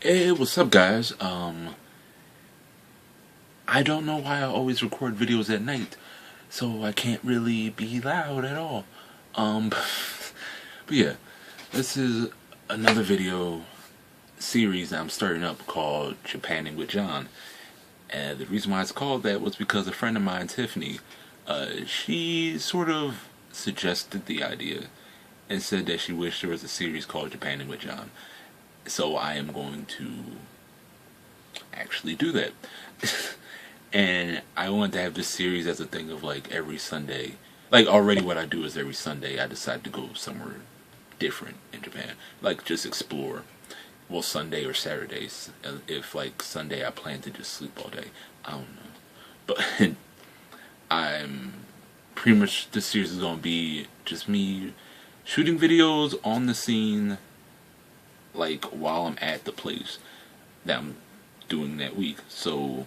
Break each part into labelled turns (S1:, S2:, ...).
S1: Hey, what's up, guys? I don't know why I always record videos at night, so I can't really be loud at all. Um, but yeah, this is another video series that I'm starting up called Japanning with John. And the reason why it's called that was because a friend of mine, Tiffany, she sort of suggested the idea and said that she wished there was a series called Japanning with John. So I am going to actually do that. And I want to have this series as a thing of like every Sunday. Like already what I do is every Sunday I decide to go somewhere different in Japan. Like just explore. Well, Sunday or Saturdays. If like Sunday I plan to just sleep all day. I don't know. But I'm pretty much, this series is going to be just me shooting videos on the scene, like while I'm at the place that I'm doing that week. So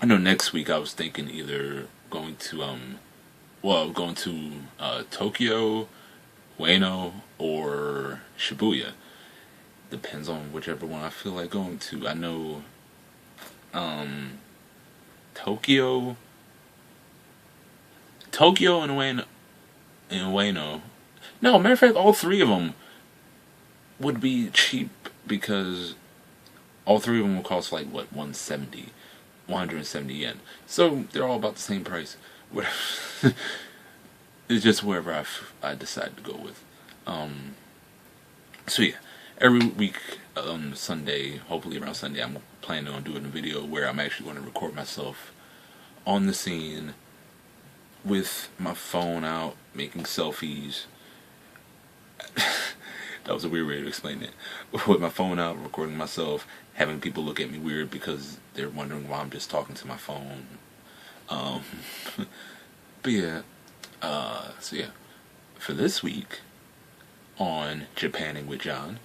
S1: I know next week I was thinking either going to Tokyo, Ueno, or Shibuya. Depends on whichever one I feel like going to. I know Tokyo and Ueno. No, matter of fact, all three of them would be cheap because all three of them will cost like what, 170 yen. So they're all about the same price. It's just wherever I decide to go with. So yeah, every week on Sunday, hopefully around Sunday, I'm planning on doing a video where I'm actually going to record myself on the scene with my phone out, making selfies. That was a weird way to explain it. With my phone out, recording myself, having people look at me weird because they're wondering why I'm just talking to my phone. But yeah, so yeah, for this week on Japanning with John,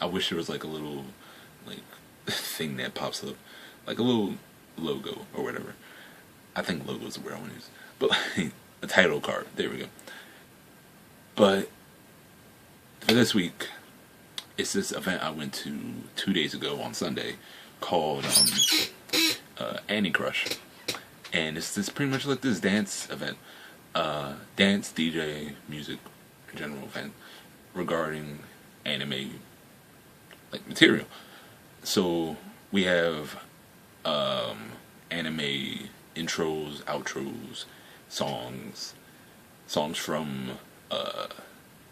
S1: I wish there was like a little like thing that pops up, like a little logo or whatever. I think logo is the word I want to use, but like, a title card. There we go. But for this week, it's this event I went to 2 days ago on Sunday called Anicrush. And it's this pretty much like this dance event, dance, DJ, music, general event regarding anime like material. So we have anime intros, outros, songs from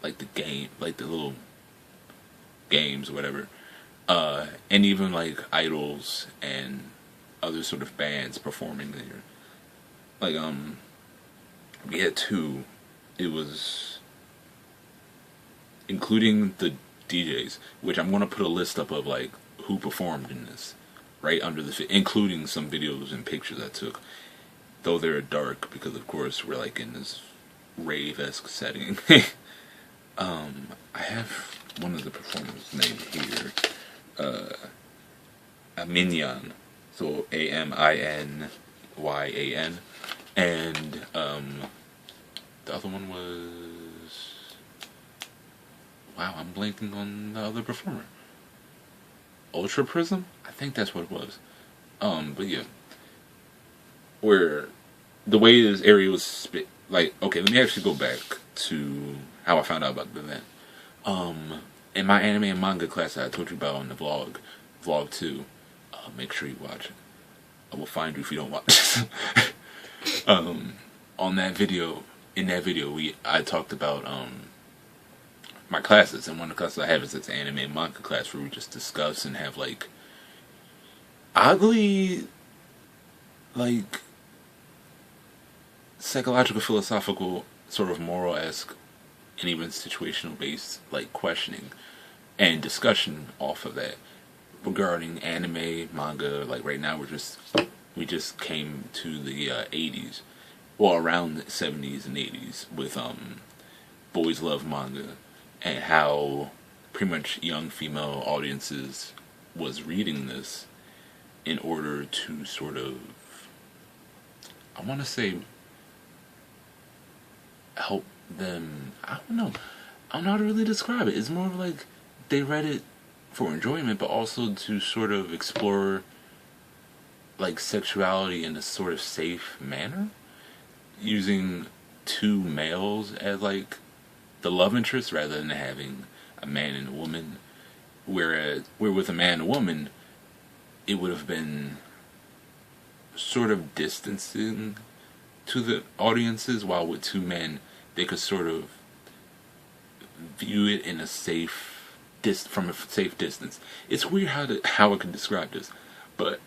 S1: like the game, like the little games or whatever, and even like idols and other sort of bands performing there. Like we had two. It was including the DJs, which I'm gonna put a list up of like who performed in this, right under the including some videos and pictures I took. Though they're dark because of course we're like in this rave-esque setting. I have one of the performers named here, Aminyan, so Aminyan, and the other one was, wow, I'm blanking on the other performer. Ultra Prism, I think that's what it was. But yeah, where the way this area was spit, like, okay, let me actually go back to how I found out about the event. In my anime and manga class that I told you about on the vlog 2, make sure you watch it. I will find you if you don't watch it. On that video, in that video, I talked about my classes, and one of the classes I have is this anime and manga class where we just discuss and have like oddly like psychological, philosophical, sort of moral-esque, and even situational based like questioning and discussion off of that regarding anime, manga. Like right now we just came to the 80s, well around the 70s and 80s with Boys Love Manga, and how pretty much young female audiences was reading this in order to sort of, I want to say, help them. I don't know how to really describe it. It's more of like they read it for enjoyment, but also to sort of explore like sexuality in a sort of safe manner, using two males as like the love interest rather than having a man and a woman. Where with a man and a woman, it would have been sort of distancing to the audiences, while with two men, they could sort of view it in a from a safe distance. It's weird how I could describe this, but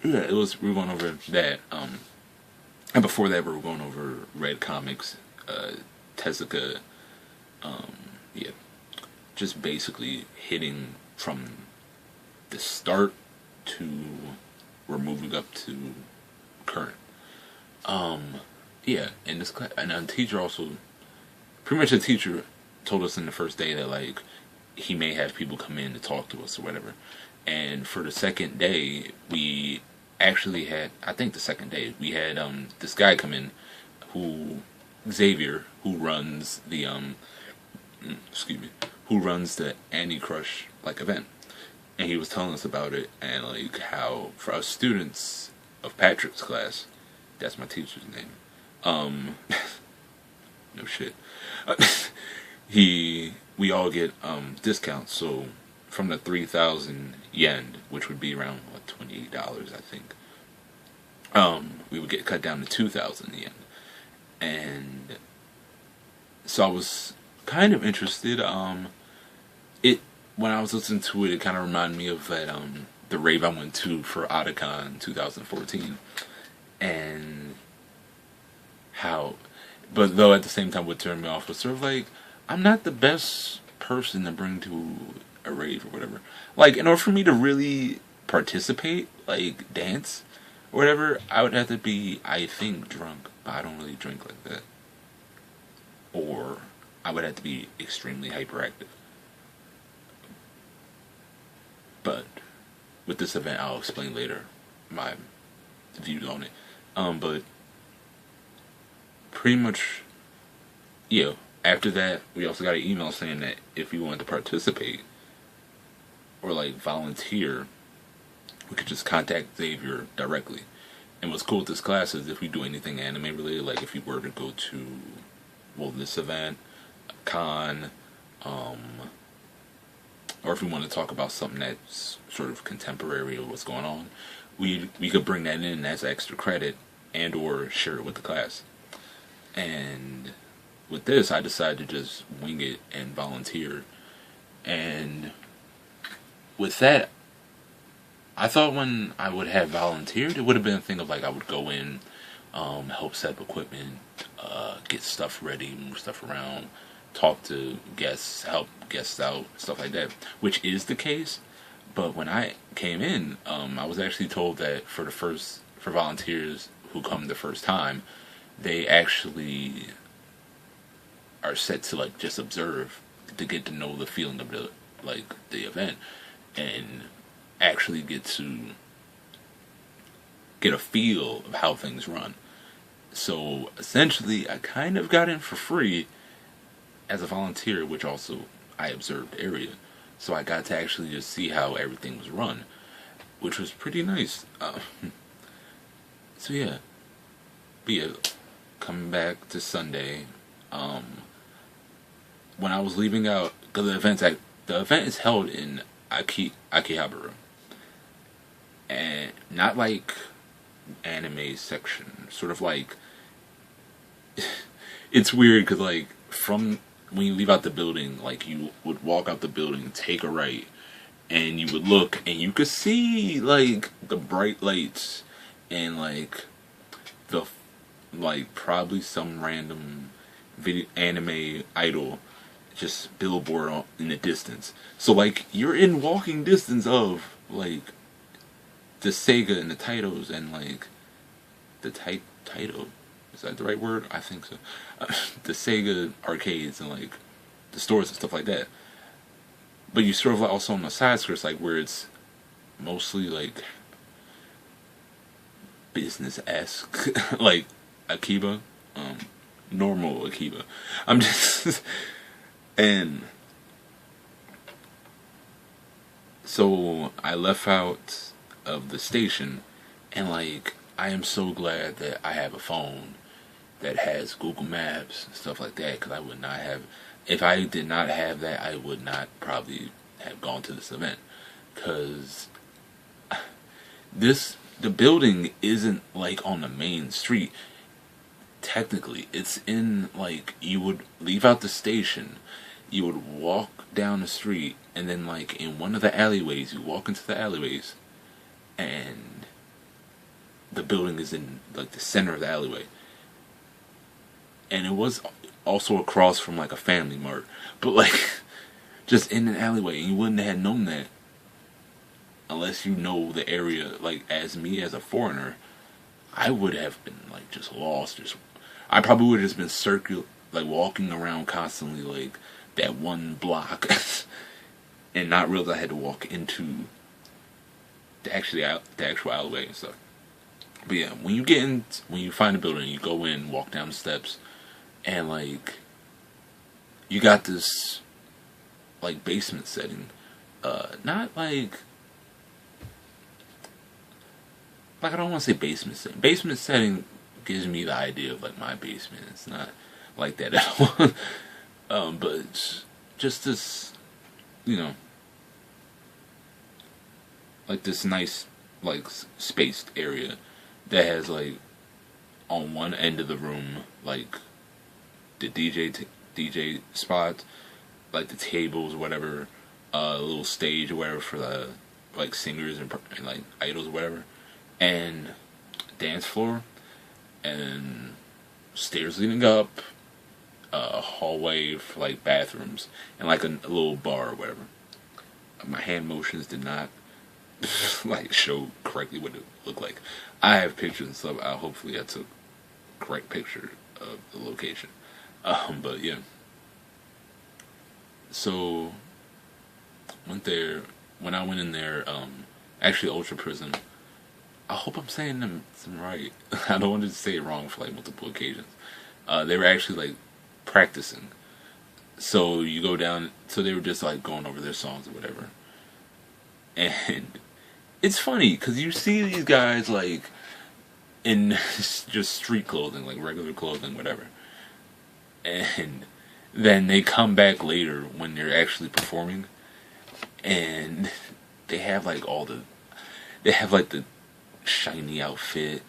S1: yeah, we were going over that. And before that, we were going over Red Comics, Tezuka. Yeah, just basically hitting from the start to we're moving up to current. Yeah, in this class, and a teacher also, pretty much the teacher told us in the first day that like he may have people come in to talk to us or whatever. And for the second day, we actually had, I think the second day, we had this guy come in, Xavier, who runs the who runs the Anicrush like event, and he was telling us about it and like how for us students of Patrick's class, that's my teacher's name. No shit. We all get discounts. So from the 3,000 yen, which would be around what, $28, I think. We would get cut down to 2,000 yen, and so I was kind of interested. When I was listening to it, it kind of reminded me of that the rave I went to for Otakon 2014, and how, but though at the same time what turned me off was sort of like, I'm not the best person to bring to a rave or whatever. Like, in order for me to really participate, like dance or whatever, I would have to be, I think, drunk, but I don't really drink like that. Or I would have to be extremely hyperactive. But with this event, I'll explain later my views on it. But pretty much, yeah. After that, we also got an email saying that if we wanted to participate or like volunteer, we could just contact Xavier directly. And what's cool with this class is if we do anything anime related, like if we were to go to, well, this event, a con, or if we want to talk about something that's sort of contemporary of what's going on, we could bring that in as extra credit and or share it with the class. And with this, I decided to just wing it and volunteer. And with that, I thought when I would have volunteered, it would have been a thing of like I would go in, help set up equipment, get stuff ready, move stuff around, talk to guests, help guests out, stuff like that, which is the case. But when I came in, I was actually told that for volunteers who come the first time, they actually are set to like just observe to get to know the feeling of the event and actually get a feel of how things run. So essentially, I kind of got in for free as a volunteer, which also I observed the area. So I got to actually just see how everything was run, which was pretty nice. So yeah, but yeah, coming back to Sunday, when I was leaving out, because the event is held in Akihabara, and not like anime section, sort of like it's weird because like from when you leave out the building, like you would walk out the building, take a right, and you would look and you could see like the bright lights and like probably some random video anime idol just billboard in the distance. So like you're in walking distance of like the Sega and the titles and like the title. Is that the right word? I think so. The Sega arcades and like the stores and stuff like that. But you sort of like also on the side skirts, like where it's mostly like business-esque, like Akiba, normal Akiba. I'm just and So I left out of the station, and like I am so glad that I have a phone that has Google Maps and stuff like that, because I would not have, if I did not have that, I would not probably have gone to this event, because the building isn't like on the main street. Technically, it's in, like, you would leave out the station, you would walk down the street, and then like in one of the alleyways, you walk into the alleyways, and the building is in like the center of the alleyway. And it was also across from like a Family Mart, but like just in an alleyway, and you wouldn't have known that unless you know the area. Like, as me as a foreigner, I would have been like just lost. Just, I probably would have just been like walking around constantly, like that one block, and not realize I had to walk into the actual alleyway and stuff. But yeah, when you find a building, you go in, walk down the steps, and like you got this like basement setting. Not like I don't want to say basement setting. Basement setting gives me the idea of like my basement. It's not like that at all. But it's just this, you know, like this nice like spaced area that has like on one end of the room like the DJ spot, like the tables, whatever, a little stage or whatever for the like singers and like idols or whatever, and dance floor, and stairs leading up, a hallway for like bathrooms, and like a little bar or whatever. My hand motions did not like show correctly what it looked like. I have pictures and stuff. Hopefully I took correct picture of the location. But yeah. So went there. When I went in there, actually Ultra Prison. I hope I'm saying them right. I don't want to say it wrong for like multiple occasions. They were actually like practicing. So you go down. So they were just like going over their songs or whatever. And it's funny because you see these guys like in just street clothing, like regular clothing, whatever. And then they come back later when they're actually performing, and they have like the shiny outfit,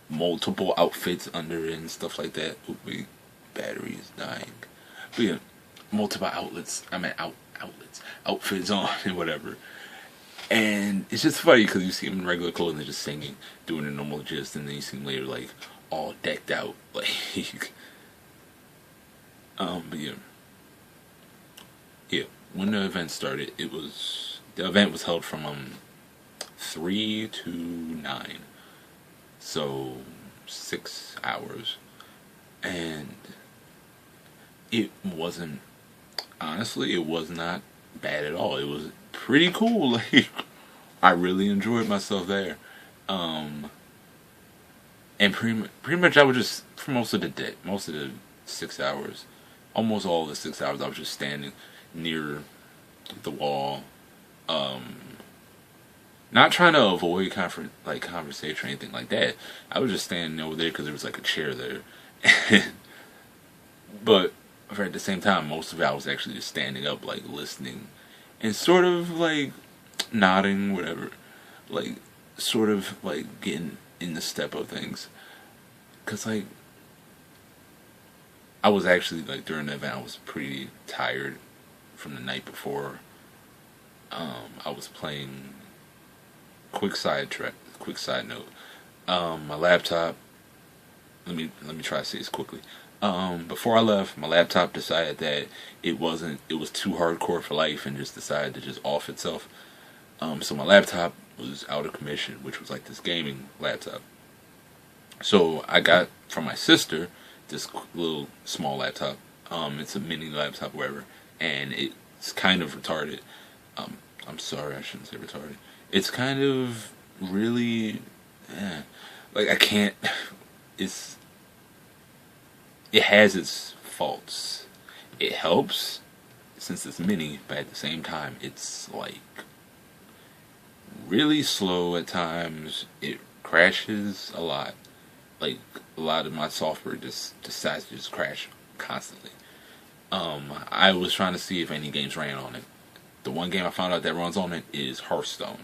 S1: multiple outfits under it and stuff like that. Oop, wait, battery is dying. But yeah, multiple outlets. I mean outlets, outfits on and whatever. And it's just funny because you see them in regular clothing, they're just singing, doing a normal gist, and then you see them later like all decked out, like. But yeah. When the event started, the event was held from 3 to 9, so 6 hours, and it wasn't, honestly, it was not bad at all. It was pretty cool. Like, I really enjoyed myself there, and pretty much I was just, for most of the 6 hours, almost all of the 6 hours, I was just standing near the wall, not trying to avoid conversation or anything like that. I was just standing over there because there was like a chair there. But at the same time, most of it I was actually just standing up, like listening, and sort of like nodding, whatever, like sort of like getting in the step of things. Cause like I was actually like during the event, I was pretty tired from the night before. I was playing. Quick side note. My laptop. Let me try to say this quickly. Before I left, my laptop decided that it was too hardcore for life and just decided to just off itself. So my laptop was out of commission, which was like this gaming laptop. So I got from my sister this little small laptop. It's a mini laptop, whatever, and it's kind of retarded. I'm sorry, I shouldn't say retarded. It's kind of really, like I can't. It has its faults. It helps since it's mini, but at the same time, it's like really slow at times. It crashes a lot. Like, a lot of my software just decides to just crash constantly. I was trying to see if any games ran on it. The one game I found out that runs on it is Hearthstone.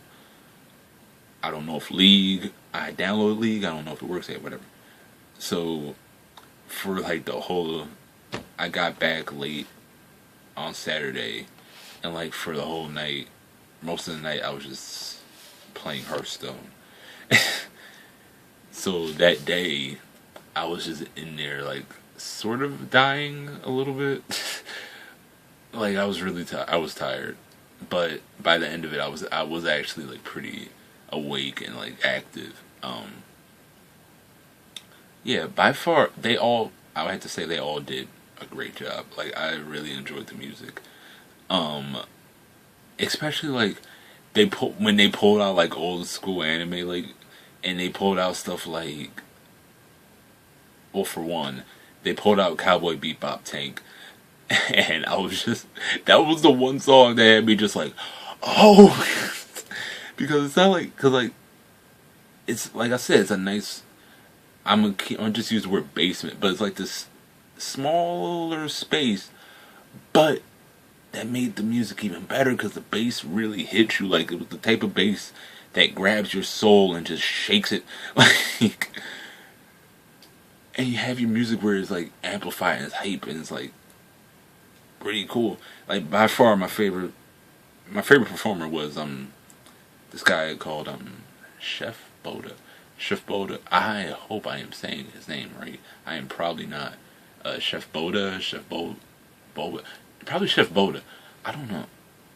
S1: I don't know if League, I downloaded League, I don't know if it works yet, whatever. So, for like the whole, I got back late on Saturday, and like for the whole night, most of the night I was just playing Hearthstone. So that day, I was just in there like sort of dying a little bit. Like I was really I was tired, but by the end of it, I was actually like pretty awake and like active. Yeah, by far I would have to say they all did a great job. Like I really enjoyed the music. Especially like when they pulled out like old school anime, like, and they pulled out stuff like, well, for one, they pulled out Cowboy Bebop Tank, and I was just, that was the one song that had me just like, oh, because it's not like, cause like, it's like I said, it's a nice, I'm gonna just use the word basement, but it's like this smaller space, but that made the music even better because the bass really hit you. Like, it was the type of bass that grabs your soul and just shakes it. Like, and you have your music where it's like amplified and it's hype and it's like pretty cool. Like, by far my favorite performer was this guy called Chef Boda. Chef Boda. I hope I am saying his name right. I am probably not. Chef Boda, Boba. Probably Chef Boda. I don't know.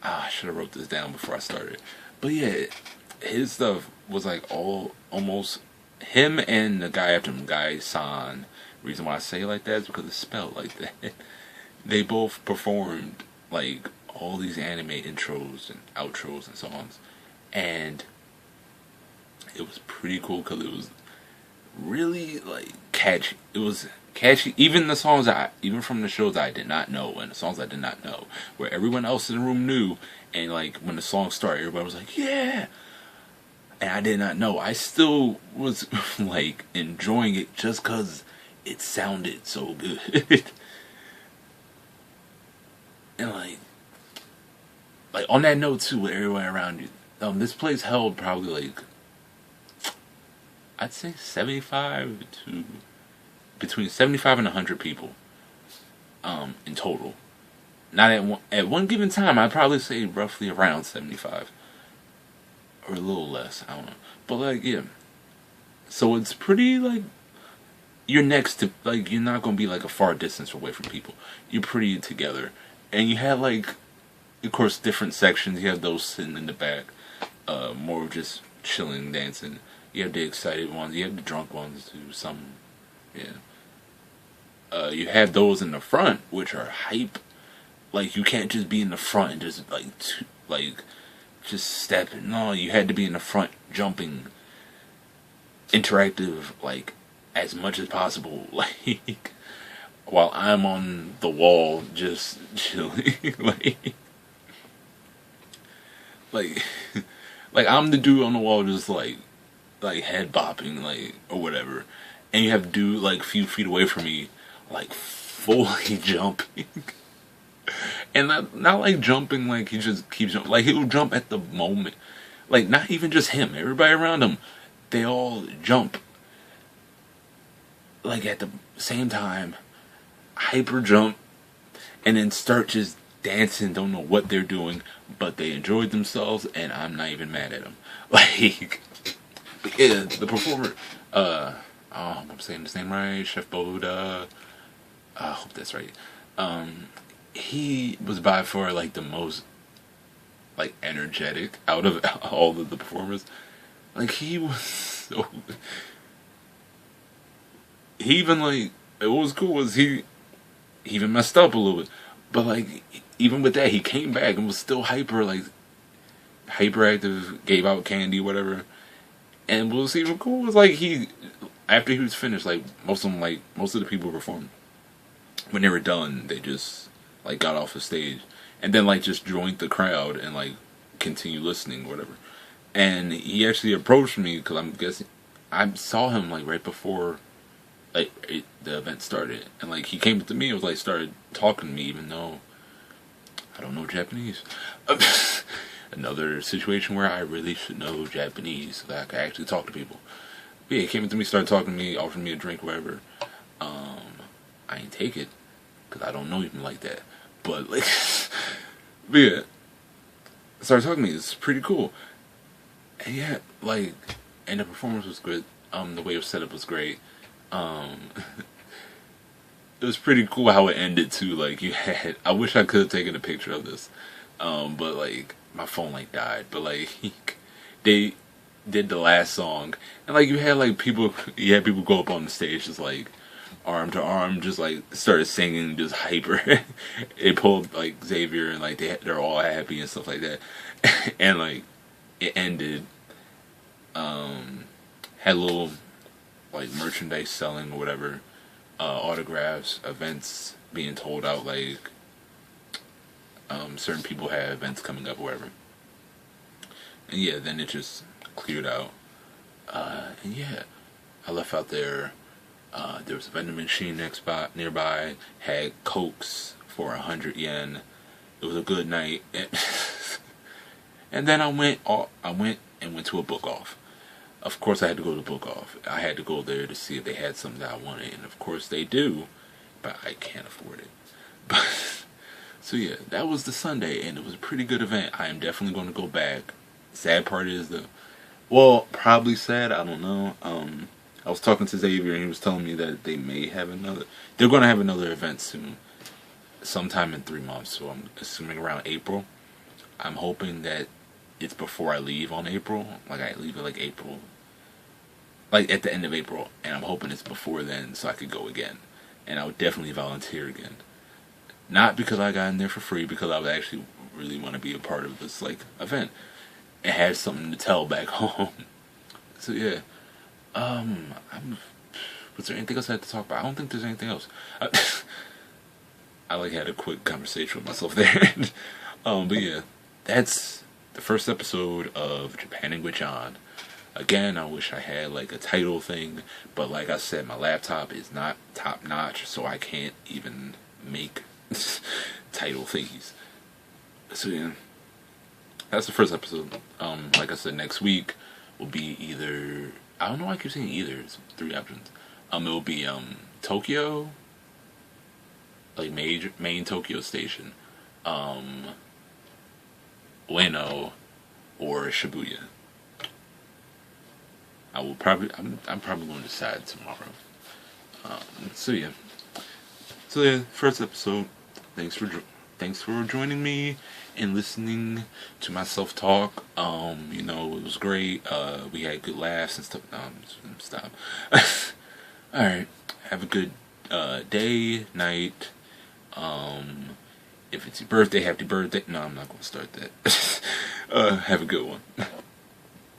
S1: I should have wrote this down before I started. But yeah, his stuff was like almost him and the guy after him, Guy San. Reason why I say it like that is because it's spelled like that. They both performed like all these anime intros and outros and songs, and it was pretty cool because it was really like catchy. It was catchy. Even the songs even from the shows I did not know and the songs I did not know, where everyone else in the room knew, and like when the song started, everybody was like, "Yeah," and I did not know. I still was like enjoying it just because it sounded so good. And like on that note too, with everyone around you, this place held probably like, I'd say 75 to between 75 and 100 people in total. Not at one given time, I'd probably say roughly around 75 or a little less. I don't know, but like, yeah. So it's pretty like you're next to, like, you're not gonna be like a far distance away from people. You're pretty together, and you have like, of course, different sections. You have those sitting in the back, more of just chilling, dancing. You have the excited ones. You have the drunk ones too. Some, yeah. You have those in the front, which are hype. Like, you can't just be in the front and just like just stepping. No, you had to be in the front, jumping, interactive, like as much as possible. Like, while I'm on the wall just chilling, like like I'm the dude on the wall just like head bopping, like, or whatever, and you have dude like a few feet away from me, like fully jumping, and not like jumping like he just keeps jumping, like he'll jump at the moment, like not even just him, everybody around him, they all jump, like at the same time, hyper jump, and then start just dancing, don't know what they're doing, but they enjoyed themselves, and I'm not even mad at them. Like, yeah, the performer, I'm saying his name right, Chef Boda, I hope that's right. He was by far like the most like energetic out of all of the performers. Like, he was so, he even like, it was cool was he even messed up a little bit, but like even with that he came back and was still hyperactive, gave out candy, whatever. And what was even cool was like after he was finished, like most of the people performed, when they were done, they just like got off the stage and then like just joined the crowd and like continued listening, whatever. And he actually approached me because I'm guessing I saw him like right before the event started, and like he came up to me and was like started talking to me even though I don't know Japanese. Another situation where I really should know Japanese so that I can actually talk to people. But yeah, he came up to me, started talking to me, offered me a drink, whatever. I ain't take it because I don't know him like that. But like, but yeah, started talking to me. It's pretty cool. And yeah, like, and the performance was good. The way it was set up was great. It was pretty cool how it ended too. Like you had, I wish I could have taken a picture of this, but like my phone like died. But like they did the last song, and like you had like people, you had people go up on the stage just like arm to arm, just like started singing, just hyper. They pulled like Xavier, and like they're all happy and stuff like that, and like it ended. Had little like merchandise selling or whatever, autographs, events being told out, like certain people have events coming up or whatever. And yeah, then it just cleared out. And yeah, I left out there. There was a vending machine nearby, had Cokes for 100 yen. It was a good night. And then I went and went to a book off. Of course I had to go to the book off. I had to go there to see if they had something that I wanted, and of course they do, but I can't afford it. But so yeah, that was the Sunday, and it was a pretty good event. I am definitely going to go back. Sad part is probably sad, I don't know. I was talking to Xavier, and he was telling me that they're going to have another event soon, sometime in 3 months, so I'm assuming around April. I'm hoping that it's before I leave on April, like I leave at like April, like at the end of April, and I'm hoping it's before then so I could go again, and I would definitely volunteer again. Not because I got in there for free, because I would actually really want to be a part of this like event and have something to tell back home. So yeah, was there anything else I had to talk about? I don't think there's anything else. I like had a quick conversation with myself there. But yeah, that's the first episode of Japanning with John. Again, I wish I had like a title thing, but like I said, my laptop is not top notch, so I can't even make title thingies. So yeah, that's the first episode. Like I said, next week will be either, I don't know why I keep saying either, it's 3 options. It will be Tokyo, like main Tokyo station, Ueno, or Shibuya. I'm probably going to decide tomorrow. So yeah, first episode. Thanks for joining me and listening to myself talk. It was great. We had good laughs and stuff. Stop. All right. Have a good day, night. If it's your birthday, happy birthday. No, I'm not going to start that. Have a good one.